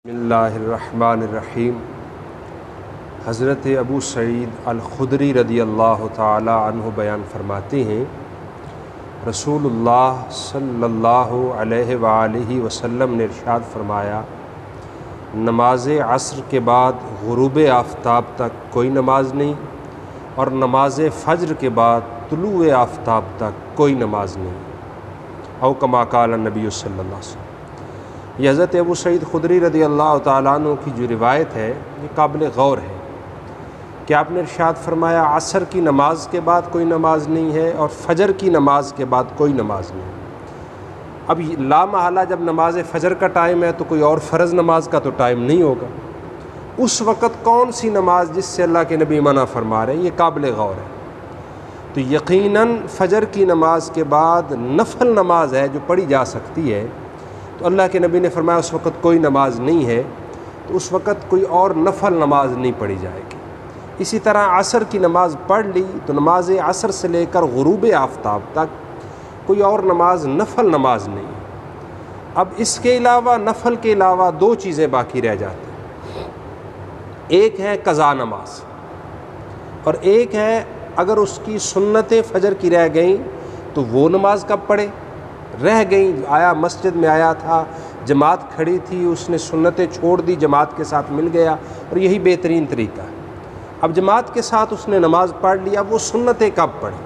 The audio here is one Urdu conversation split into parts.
بسم اللہ الرحمن الرحیم۔ حضرت ابو سعید الخدری رضی اللہ تعالی عنہ بیان فرماتے ہیں، رسول اللہ صلی اللہ علیہ وآلہ وسلم نے ارشاد فرمایا، نماز عصر کے بعد غروب آفتاب تک کوئی نماز نہیں، اور نماز فجر کے بعد طلوع آفتاب تک کوئی نماز نہیں، او کما قال النبی صلی اللہ علیہ وسلم۔ یہ حضرت ابو سعید خدری رضی اللہ تعالیٰ عنہ کی جو روایت ہے یہ قابل غور ہے کہ آپ نے ارشاد فرمایا عصر کی نماز کے بعد کوئی نماز نہیں ہے اور فجر کی نماز کے بعد کوئی نماز نہیں۔ اب لا محالہ جب نماز فجر کا ٹائم ہے تو کوئی اور فرض نماز کا تو ٹائم نہیں ہوگا، اس وقت کون سی نماز جس سے اللہ کے نبی منع فرما رہے ہیں، یہ قابل غور ہے۔ تو یقیناً فجر کی نماز کے بعد نفل نماز ہے جو پڑھی جا سکتی ہے، تو اللہ کے نبی نے فرمایا اس وقت کوئی نماز نہیں ہے، تو اس وقت کوئی اور نفل نماز نہیں پڑھی جائے گی۔ اسی طرح عصر کی نماز پڑھ لی تو نماز عصر سے لے کر غروب آفتاب تک کوئی اور نماز نفل نماز نہیں ہے۔ اب اس کے علاوہ نفل کے علاوہ دو چیزیں باقی رہ جاتی ہیں، ایک ہے قضا نماز اور ایک ہے اگر اس کی سنتیں فجر کی رہ گئیں تو وہ نماز کب پڑھے۔ رہ گئیں، آیا مسجد میں آیا تھا، جماعت کھڑی تھی، اس نے سنتیں چھوڑ دی، جماعت کے ساتھ مل گیا، اور یہی بہترین طریقہ ہے۔ اب جماعت کے ساتھ اس نے نماز پڑھ لیا، وہ سنتیں کب پڑھی؟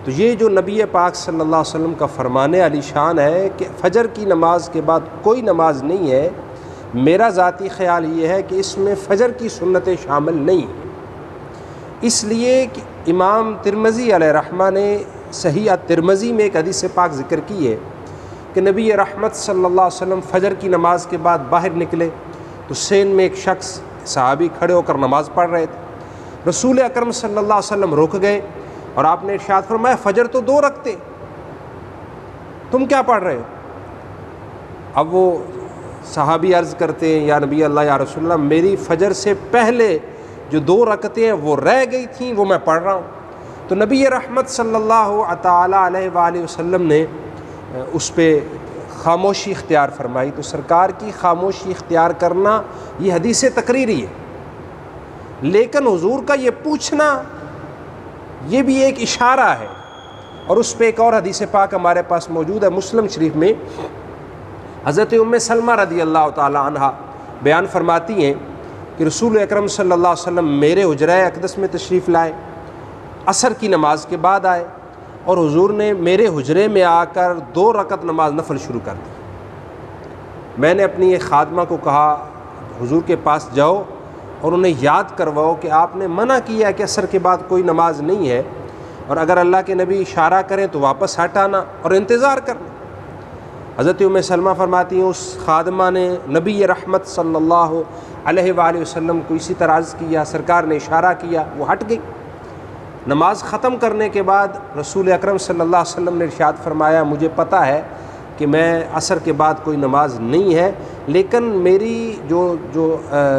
تو یہ جو نبی پاک صلی اللہ علیہ وسلم کا فرمان علی شان ہے کہ فجر کی نماز کے بعد کوئی نماز نہیں ہے، میرا ذاتی خیال یہ ہے کہ اس میں فجر کی سنتیں شامل نہیں ہیں، اس لیے کہ امام ترمذی علیہ رحمہ نے صحیح الترمذی میں ایک حدیث پاک ذکر کی ہے کہ نبی رحمت صلی اللہ علیہ وسلم فجر کی نماز کے بعد باہر نکلے تو سین میں ایک شخص صحابی کھڑے ہو کر نماز پڑھ رہے تھے، رسول اکرم صلی اللہ علیہ وسلم رک گئے اور آپ نے ارشاد فرمایا فجر تو 2 رکعتیں، تم کیا پڑھ رہے ہو؟ اب وہ صحابی عرض کرتے ہیں یا نبی اللہ یا رسول اللہ، میری فجر سے پہلے جو 2 رکعتیں ہیں وہ رہ گئی تھیں، وہ میں پڑھ رہا ہوں۔ تو نبی رحمت صلی اللہ تعالیٰ علیہ وآلہ وسلم نے اس پہ خاموشی اختیار فرمائی۔ تو سرکار کی خاموشی اختیار کرنا یہ حدیث تقریری ہے، لیکن حضور کا یہ پوچھنا یہ بھی ایک اشارہ ہے، اور اس پہ ایک اور حدیث پاک ہمارے پاس موجود ہے مسلم شریف میں۔ حضرت ام سلمہ رضی اللہ تعالی عنہ بیان فرماتی ہیں کہ رسول اکرم صلی اللہ علیہ وسلم میرے حجرہ اقدس میں تشریف لائے، عصر کی نماز کے بعد آئے، اور حضور نے میرے حجرے میں آ کر 2 رکعت نماز نفل شروع کر دی۔ میں نے اپنی ایک خادمہ کو کہا حضور کے پاس جاؤ اور انہیں یاد کرواؤ کہ آپ نے منع کیا کہ عصر کے بعد کوئی نماز نہیں ہے، اور اگر اللہ کے نبی اشارہ کریں تو واپس ہٹ آنا اور انتظار کرنا۔ حضرت ام سلمہ فرماتی ہیں اس خادمہ نے نبی رحمت صلی اللہ علیہ وآلہ وسلم کو اسی طرح عرض کیا، سرکار نے اشارہ کیا، وہ ہٹ گئی۔ نماز ختم کرنے کے بعد رسول اکرم صلی اللہ علیہ وسلم نے ارشاد فرمایا مجھے پتہ ہے کہ میں عصر کے بعد کوئی نماز نہیں ہے، لیکن میری جو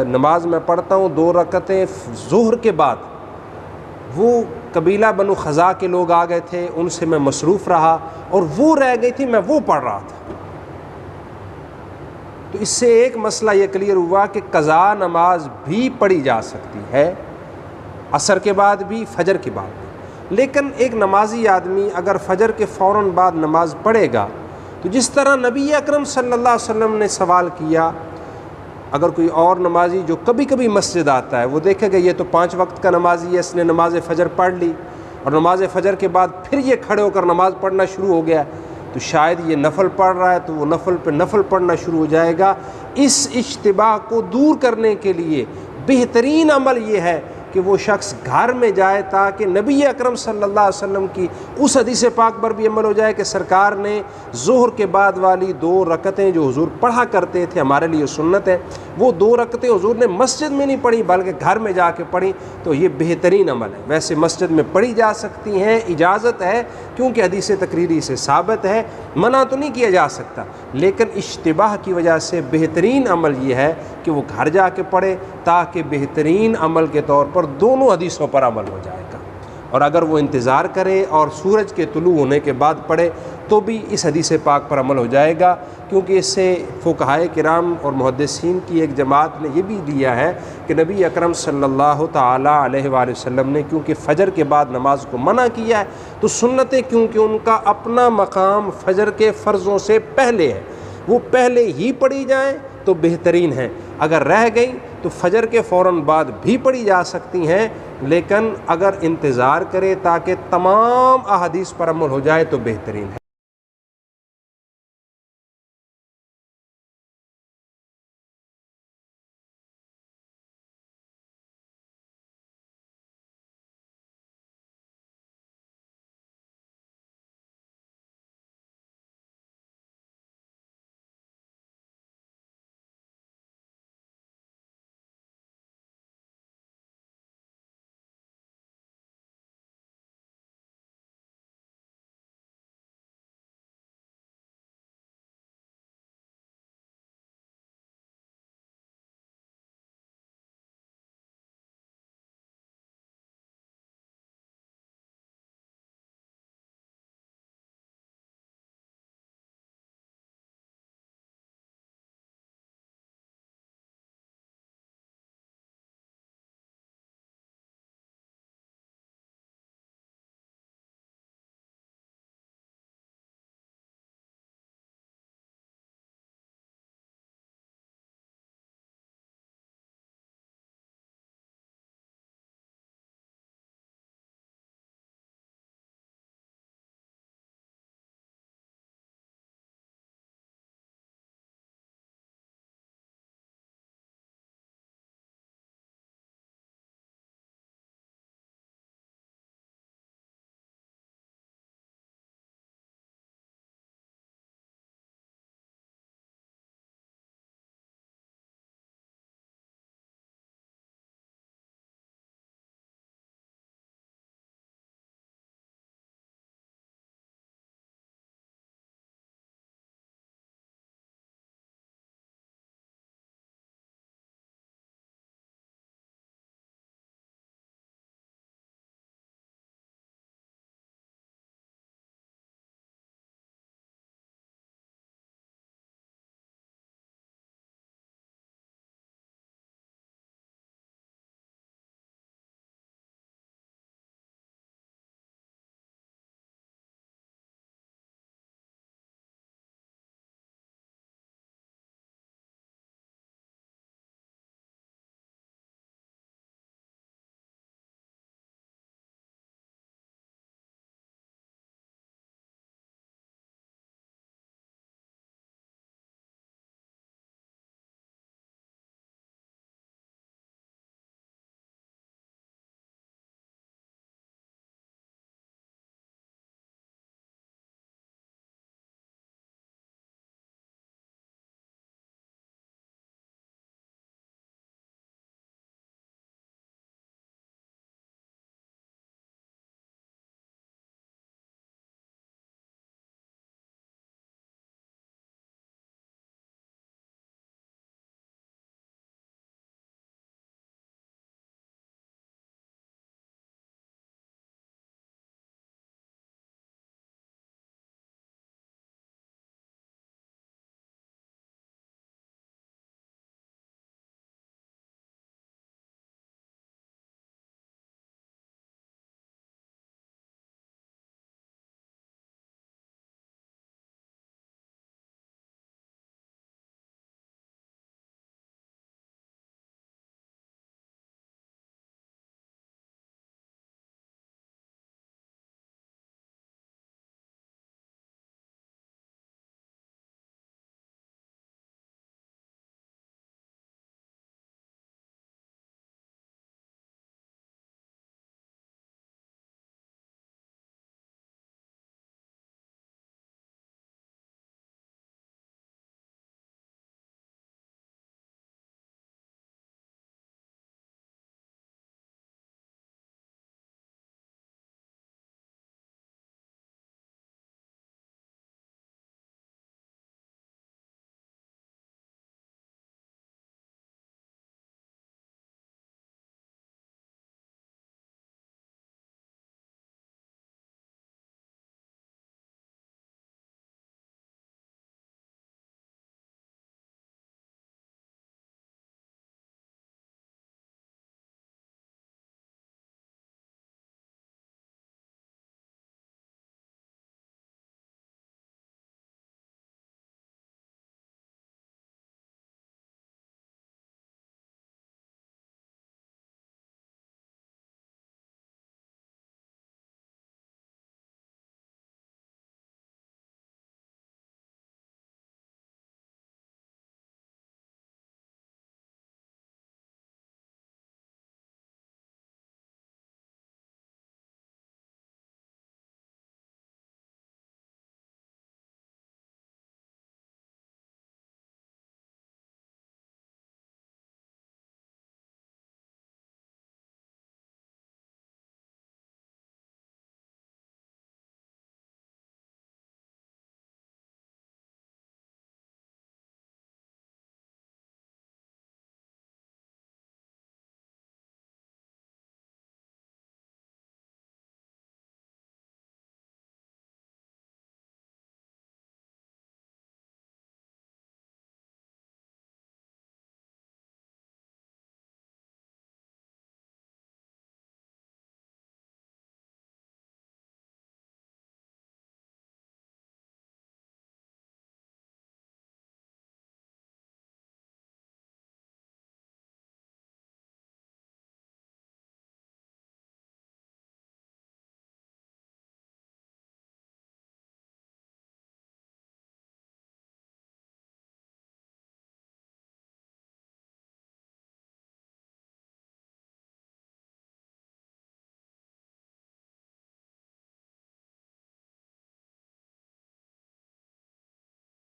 نماز میں پڑھتا ہوں 2 رکعتیں ظہر کے بعد، وہ قبیلہ بنو خزاع کے لوگ آ گئے تھے، ان سے میں مصروف رہا اور وہ رہ گئی تھی، میں وہ پڑھ رہا تھا۔ تو اس سے ایک مسئلہ یہ کلیئر ہوا کہ قضا نماز بھی پڑھی جا سکتی ہے، عصر کے بعد بھی، فجر کے بعد بھی۔ لیکن ایک نمازی آدمی اگر فجر کے فوراً بعد نماز پڑھے گا تو جس طرح نبی اکرم صلی اللہ علیہ وسلم نے سوال کیا، اگر کوئی اور نمازی جو کبھی کبھی مسجد آتا ہے وہ دیکھے گا یہ تو 5 وقت کا نمازی ہے، اس نے نماز فجر پڑھ لی اور نماز فجر کے بعد پھر یہ کھڑے ہو کر نماز پڑھنا شروع ہو گیا، تو شاید یہ نفل پڑھ رہا ہے تو وہ نفل پہ نفل پڑھنا شروع ہو جائے گا۔ اس اشتباہ کو دور کرنے کے لیے بہترین عمل یہ ہے کہ وہ شخص گھر میں جائے تاکہ نبی اکرم صلی اللہ علیہ وسلم کی اس حدیث پاک پر بھی عمل ہو جائے کہ سرکار نے ظہر کے بعد والی 2 رکعتیں جو حضور پڑھا کرتے تھے، ہمارے لیے سنت ہے، وہ 2 رکعتیں حضور نے مسجد میں نہیں پڑھی بلکہ گھر میں جا کے پڑھی، تو یہ بہترین عمل ہے۔ ویسے مسجد میں پڑھی جا سکتی ہیں، اجازت ہے کیونکہ حدیث تقریری سے ثابت ہے، منع تو نہیں کیا جا سکتا، لیکن اشتباہ کی وجہ سے بہترین عمل یہ ہے کہ وہ گھر جا کے پڑھے تاکہ بہترین عمل کے طور پر دونوں حدیثوں پر عمل ہو جائے گا۔ اور اگر وہ انتظار کرے اور سورج کے طلوع ہونے کے بعد پڑھے تو بھی اس حدیث پاک پر عمل ہو جائے گا، کیونکہ اس سے فقہائے کرام اور محدثین کی ایک جماعت نے یہ بھی لیا ہے کہ نبی اکرم صلی اللہ تعالیٰ علیہ وآلہ وسلم نے کیونکہ فجر کے بعد نماز کو منع کیا ہے، تو سنتیں کیونکہ ان کا اپنا مقام فجر کے فرضوں سے پہلے ہے، وہ پہلے ہی پڑھی جائیں تو بہترین ہیں، اگر رہ گئیں تو فجر کے فوراً بعد بھی پڑھی جا سکتی ہیں، لیکن اگر انتظار کرے تاکہ تمام احادیث پر عمل ہو جائے تو بہترین ہے۔